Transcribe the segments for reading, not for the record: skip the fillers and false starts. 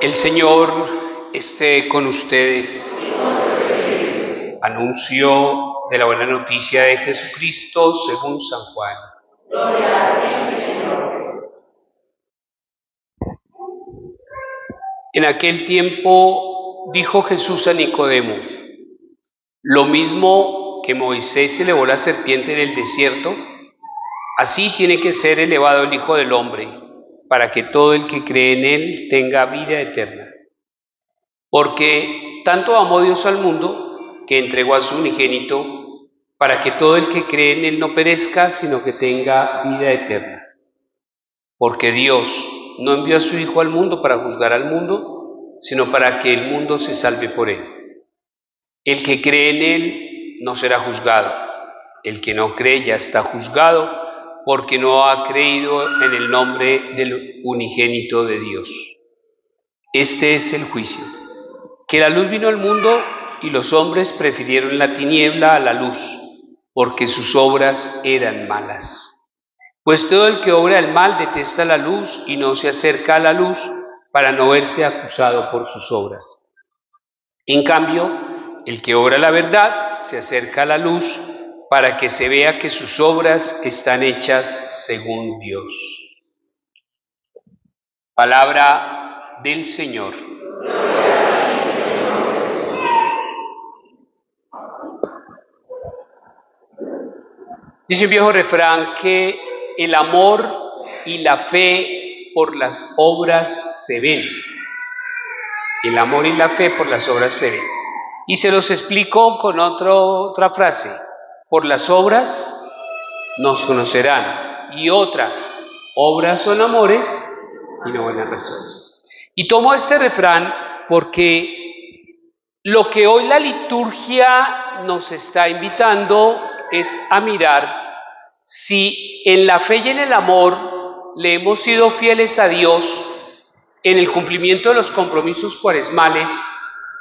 El Señor esté con ustedes. Anuncio de la buena noticia de Jesucristo según San Juan. Gloria a ti, Señor. En aquel tiempo dijo Jesús a Nicodemo: lo mismo que Moisés elevó la serpiente en el desierto, así tiene que ser elevado el Hijo del Hombre, para que todo el que cree en él tenga vida eterna. Porque tanto amó Dios al mundo, que entregó a su unigénito, para que todo el que cree en él no perezca, sino que tenga vida eterna. Porque Dios no envió a su Hijo al mundo para juzgar al mundo, sino para que el mundo se salve por él. El que cree en él no será juzgado. El que no cree ya está juzgado, porque no ha creído en el nombre del unigénito de Dios. Este es el juicio, que la luz vino al mundo y los hombres prefirieron la tiniebla a la luz, porque sus obras eran malas. Pues todo el que obra el mal detesta la luz y no se acerca a la luz para no verse acusado por sus obras. En cambio, el que obra la verdad se acerca a la luz para que se vea que sus obras están hechas según Dios. Palabra del Señor. Dice un viejo refrán que el amor y la fe por las obras se ven. El amor y la fe por las obras se ven. Y se los explico con otra frase. Por las obras nos conocerán. Y otra, obras son amores y no buenas razones. Y tomo este refrán porque lo que hoy la liturgia nos está invitando es a mirar si en la fe y en el amor le hemos sido fieles a Dios en el cumplimiento de los compromisos cuaresmales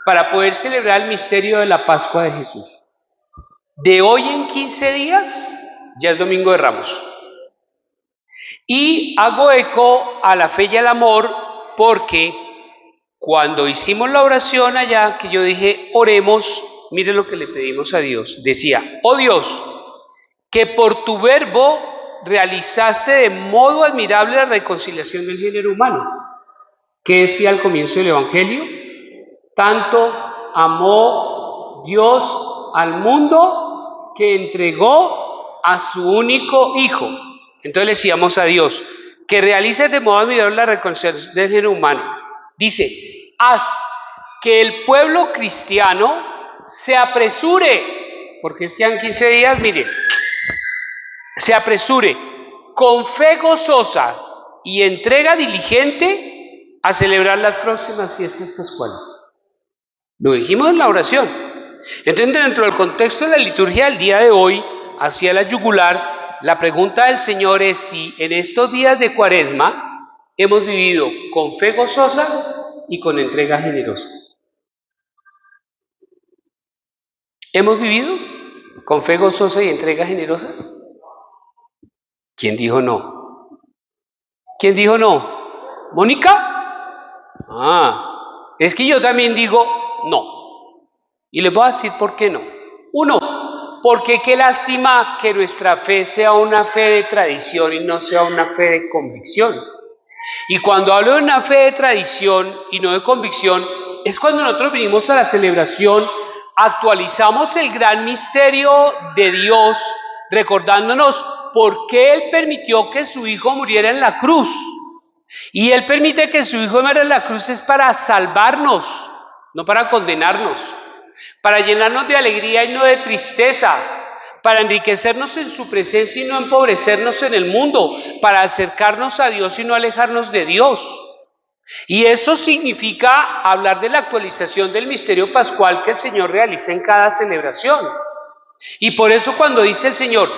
para poder celebrar el misterio de la Pascua de Jesús. De hoy en 15 días ya es Domingo de Ramos. Y hago eco a la fe y al amor porque cuando hicimos la oración allá, que yo dije, oremos, mire lo que le pedimos a Dios. Decía, oh Dios, que por tu verbo realizaste de modo admirable la reconciliación del género humano. ¿Qué decía al comienzo del Evangelio? Tanto amó Dios al mundo que entregó a su único Hijo. Entonces le decíamos a Dios, que realices de modo admirable la reconciliación del género humano. Dice, haz que el pueblo cristiano se apresure, porque es que en 15 días, miren, se apresure con fe gozosa y entrega diligente a celebrar las próximas fiestas pascuales. Lo dijimos en la oración. Entonces, dentro del contexto de la liturgia del día de hoy, hacia la yugular, la pregunta del Señor es si en estos días de Cuaresma hemos vivido con fe gozosa y con entrega generosa. ¿Hemos vivido con fe gozosa y entrega generosa? ¿Quién dijo no? ¿Quién dijo no? ¿Mónica? Es que yo también digo no. Y les voy a decir por qué no. Uno, porque qué lástima que nuestra fe sea una fe de tradición y no sea una fe de convicción. Y cuando hablo de una fe de tradición y no de convicción, es cuando nosotros vinimos a la celebración, actualizamos el gran misterio de Dios, recordándonos por qué Él permitió que su Hijo muriera en la cruz. Y Él permite que su Hijo muera en la cruz es para salvarnos, no para condenarnos, para llenarnos de alegría y no de tristeza, para enriquecernos en su presencia y no empobrecernos en el mundo, para acercarnos a Dios y no alejarnos de Dios. Y eso significa hablar de la actualización del misterio pascual que el Señor realiza en cada celebración. Y por eso cuando dice el Señor,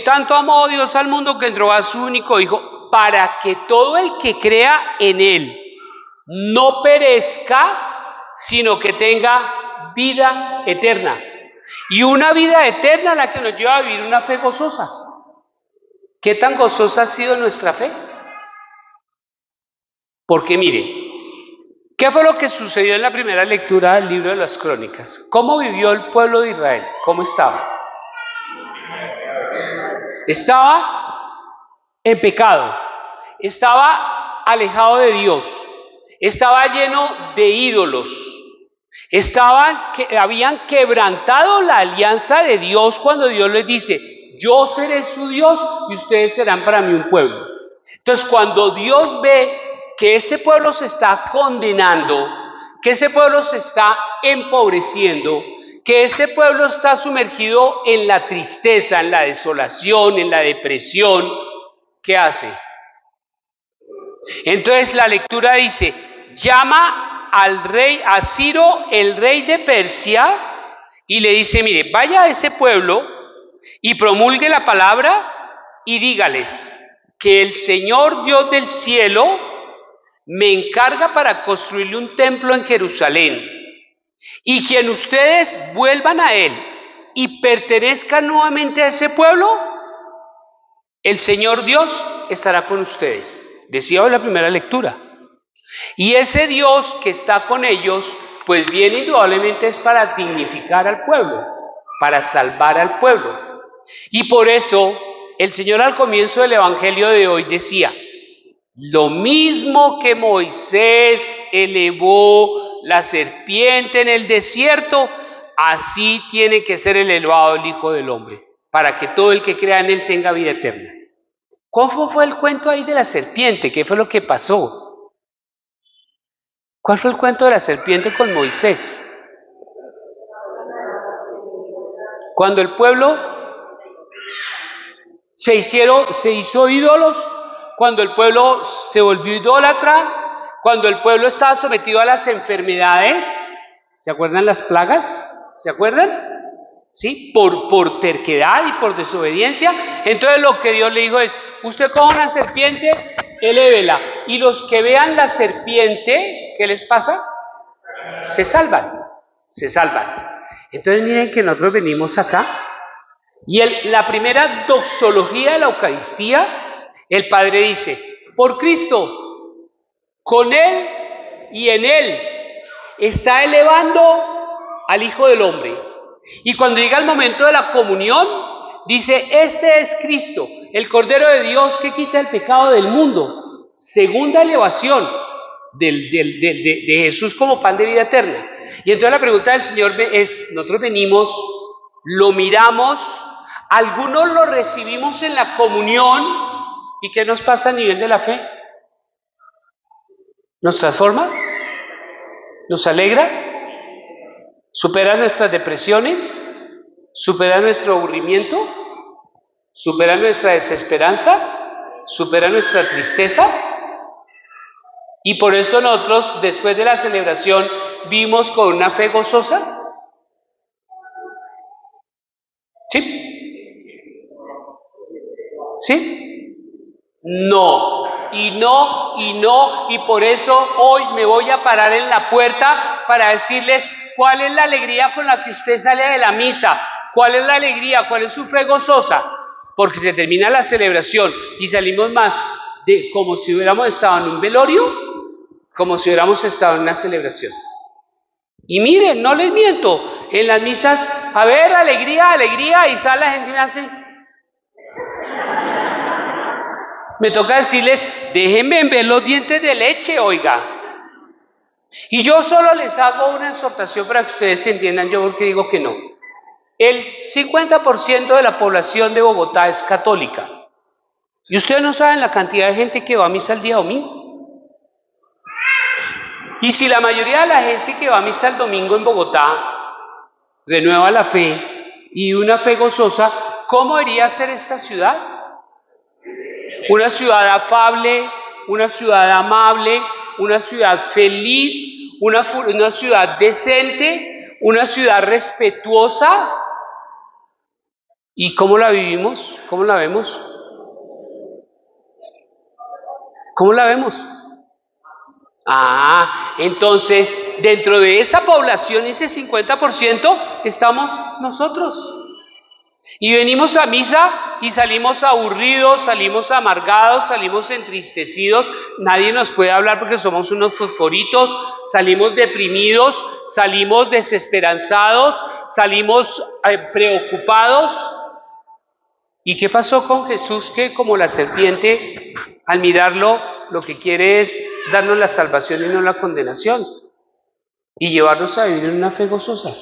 tanto amó Dios al mundo que entregó a su único Hijo, para que todo el que crea en Él no perezca, sino que tenga vida eterna. Y una vida eterna a la que nos lleva a vivir una fe gozosa. ¿Qué tan gozosa ha sido nuestra fe? Porque miren, ¿Qué fue lo que sucedió en la primera lectura del libro de las Crónicas? ¿Cómo vivió el pueblo de Israel? ¿Cómo estaba? Estaba en pecado, estaba alejado de Dios, estaba lleno de ídolos, habían quebrantado la alianza de Dios cuando Dios les dice, yo seré su Dios y ustedes serán para mí un pueblo. Entonces, cuando Dios ve que ese pueblo se está condenando, que ese pueblo se está empobreciendo, que ese pueblo está sumergido en la tristeza, en la desolación, en la depresión, ¿qué hace? Entonces la lectura dice, llama al rey, a Ciro, el rey de Persia, y le dice, mire, vaya a ese pueblo y promulgue la palabra y dígales que el Señor Dios del cielo me encarga para construirle un templo en Jerusalén, y quien ustedes vuelvan a él y pertenezcan nuevamente a ese pueblo, el Señor Dios estará con ustedes. Decía hoy la primera lectura. Y ese Dios que está con ellos, pues bien indudablemente es para dignificar al pueblo, para salvar al pueblo. Y por eso el Señor al comienzo del Evangelio de hoy decía, lo mismo que Moisés elevó la serpiente en el desierto, así tiene que ser elevado el Hijo del Hombre, para que todo el que crea en él tenga vida eterna. ¿Cómo fue el cuento ahí de la serpiente? ¿Qué fue lo que pasó? ¿Cuál fue el cuento de la serpiente con Moisés? Cuando el pueblo se hizo ídolos, cuando el pueblo se volvió idólatra, cuando el pueblo estaba sometido a las enfermedades, ¿se acuerdan las plagas? ¿Se acuerdan? ¿Sí? Por terquedad y por desobediencia. Entonces lo que Dios le dijo es, usted coja una serpiente, elévela, y los que vean la serpiente, ¿qué les pasa? Se salvan. Entonces miren que nosotros venimos acá, y la primera doxología de la Eucaristía, el Padre dice, por Cristo, con Él y en Él, está elevando al Hijo del Hombre. Y cuando llega el momento de la comunión, dice, este es Cristo, el Cordero de Dios que quita el pecado del mundo. Segunda elevación de Jesús como pan de vida eterna. Y entonces la pregunta del Señor es, nosotros venimos, lo miramos, algunos lo recibimos en la comunión, ¿y qué nos pasa a nivel de la fe? ¿Nos transforma? ¿Nos alegra? ¿Supera nuestras depresiones? ¿Supera nuestro aburrimiento? ¿Supera nuestra desesperanza? ¿Supera nuestra tristeza? Y por eso nosotros, después de la celebración, vimos con una fe gozosa. ¿Sí? ¿Sí? No. Y por eso hoy me voy a parar en la puerta para decirles cuál es la alegría con la que usted sale de la misa, cuál es la alegría, cuál es su fe gozosa, porque se termina la celebración y salimos más de como si hubiéramos estado en un velorio, como si hubiéramos estado en una celebración. Y miren, no les miento, en las misas, a ver, alegría, y sale la gente y me hace... Me toca decirles, déjenme ver los dientes de leche, oiga. Y yo solo les hago una exhortación para que ustedes entiendan, yo porque digo que no. El 50% de la población de Bogotá es católica. Y ustedes no saben la cantidad de gente que va a misa el día domingo. Y si la mayoría de la gente que va a misa el domingo en Bogotá renueva la fe y una fe gozosa, ¿cómo debería ser esta ciudad? Una ciudad afable, una ciudad amable, una ciudad feliz, una ciudad decente, una ciudad respetuosa. ¿Y cómo la vivimos? ¿Cómo la vemos? ¿Cómo la vemos? Entonces, dentro de esa población, ese 50%, estamos nosotros. Y venimos a misa y salimos aburridos, salimos amargados, salimos entristecidos. Nadie nos puede hablar porque somos unos fosforitos. Salimos deprimidos, salimos desesperanzados, salimos preocupados. ¿Y qué pasó con Jesús? Que como la serpiente, al mirarlo, lo que quiere es darnos la salvación y no la condenación. Y llevarnos a vivir en una fe gozosa.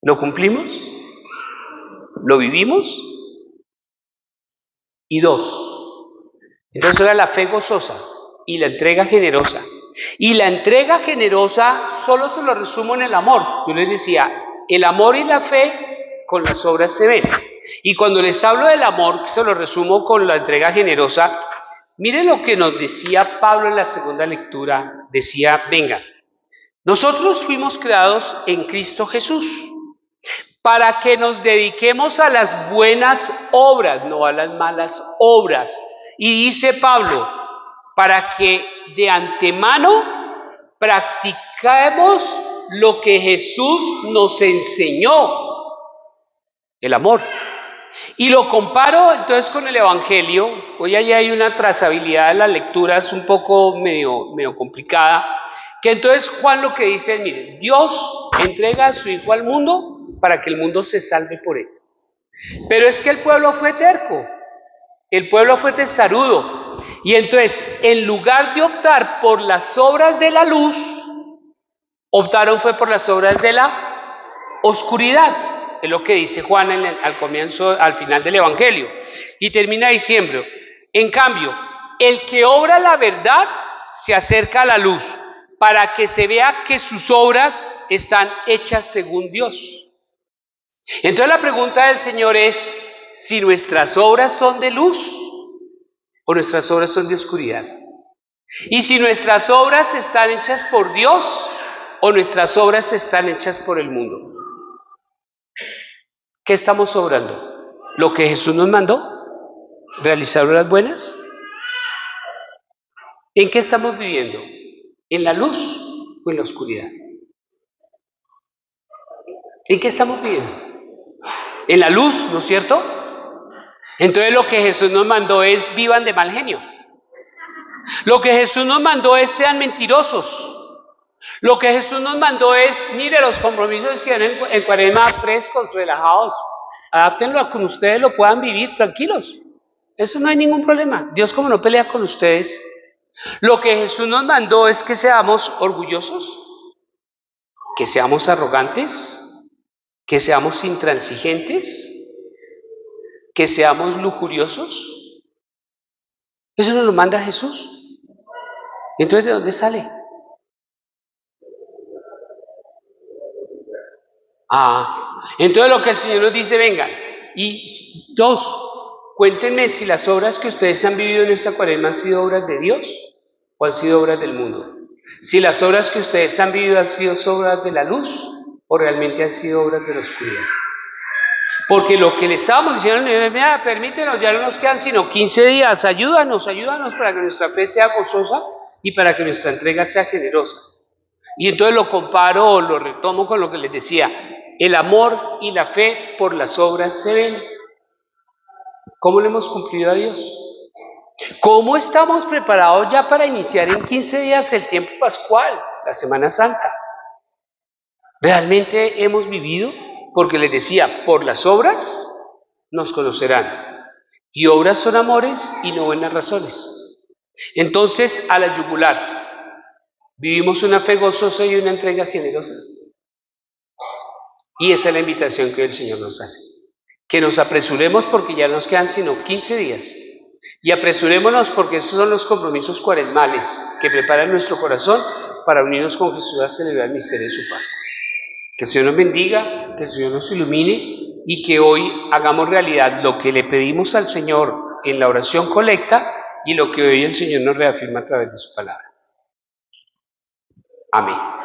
¿Lo cumplimos? ¿Lo vivimos? Y 2. Entonces era la fe gozosa y la entrega generosa. Y la entrega generosa solo se lo resumo en el amor. Yo les decía, el amor y la fe con las obras se ven. Y cuando les hablo del amor, se lo resumo con la entrega generosa. Miren lo que nos decía Pablo en la segunda lectura. Decía, venga, nosotros fuimos creados en Cristo Jesús para que nos dediquemos a las buenas obras, no a las malas obras. Y dice Pablo, para que de antemano practiquemos lo que Jesús nos enseñó, el amor. Y lo comparo entonces con el Evangelio. Hoy allá hay una trazabilidad de las lecturas un poco medio complicada, que entonces Juan lo que dice es, miren, Dios entrega a su Hijo al mundo para que el mundo se salve por él. Pero es que el pueblo fue terco, el pueblo fue testarudo, y entonces en lugar de optar por las obras de la luz, optaron fue por las obras de la oscuridad. Es lo que dice Juan al comienzo, al final del Evangelio. Y termina diciendo, en cambio, el que obra la verdad se acerca a la luz, para que se vea que sus obras están hechas según Dios. Entonces la pregunta del Señor es, si nuestras obras son de luz o nuestras obras son de oscuridad. Y si nuestras obras están hechas por Dios o nuestras obras están hechas por el mundo. ¿Qué estamos obrando? ¿Lo que Jesús nos mandó? ¿Realizar obras buenas? ¿En qué estamos viviendo? ¿En la luz o en la oscuridad? ¿En qué estamos viviendo? En la luz, ¿no es cierto? Entonces lo que Jesús nos mandó es vivan de mal genio. Lo que Jesús nos mandó es sean mentirosos. Lo que Jesús nos mandó es, mire, los compromisos que tienen en Cuaresma frescos, relajados, adáptenlo a que ustedes lo puedan vivir tranquilos. Eso no hay ningún problema. Dios como no pelea con ustedes. Lo que Jesús nos mandó es que seamos orgullosos, que seamos arrogantes, que seamos intransigentes, que seamos lujuriosos. Eso nos lo manda Jesús. Entonces, ¿de dónde sale? Entonces lo que el Señor nos dice, vengan. Y 2, cuéntenme si las obras que ustedes han vivido en esta Cuaresma han sido obras de Dios o han sido obras del mundo. Si las obras que ustedes han vivido han sido obras de la luz o realmente han sido obras de la oscuridad. Porque lo que le estábamos diciendo, mira, permítenos, ya no nos quedan sino 15 días, ayúdanos para que nuestra fe sea gozosa y para que nuestra entrega sea generosa. Y entonces lo comparo o lo retomo con lo que les decía, el amor y la fe por las obras se ven. ¿Cómo le hemos cumplido a Dios? ¿Cómo estamos preparados ya para iniciar en 15 días el tiempo pascual, la Semana Santa? ¿Realmente hemos vivido? Porque les decía, por las obras nos conocerán. Y obras son amores y no buenas razones. Entonces, a la yugular, ¿vivimos una fe gozosa y una entrega generosa? Y esa es la invitación que el Señor nos hace. Que nos apresuremos porque ya nos quedan sino 15 días. Y apresurémonos porque esos son los compromisos cuaresmales que preparan nuestro corazón para unirnos con Jesús a celebrar el misterio de su Pascua. Que el Señor nos bendiga, que el Señor nos ilumine y que hoy hagamos realidad lo que le pedimos al Señor en la oración colecta y lo que hoy el Señor nos reafirma a través de su palabra. Amén.